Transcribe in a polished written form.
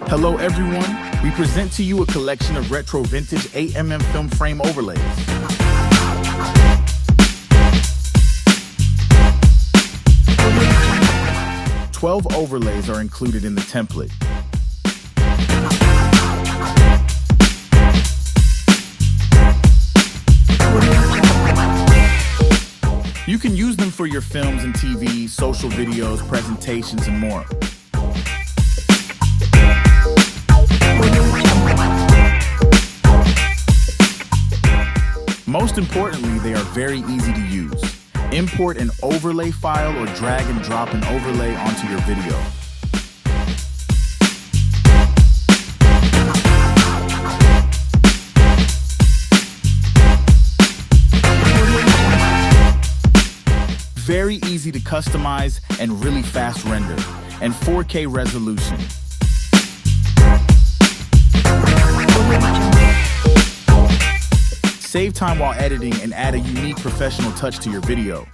Hello everyone, we present to you a collection of retro vintage 8mm film frame overlays. Twelve overlays are included in the template. You can use them for your films and TV, social videos, presentations, and more. Most importantly, they are very easy to use. Import an overlay file or drag and drop an overlay onto your video. Very easy to customize and really fast render, and 4K resolution. Save time while editing and add a unique professional touch to your video.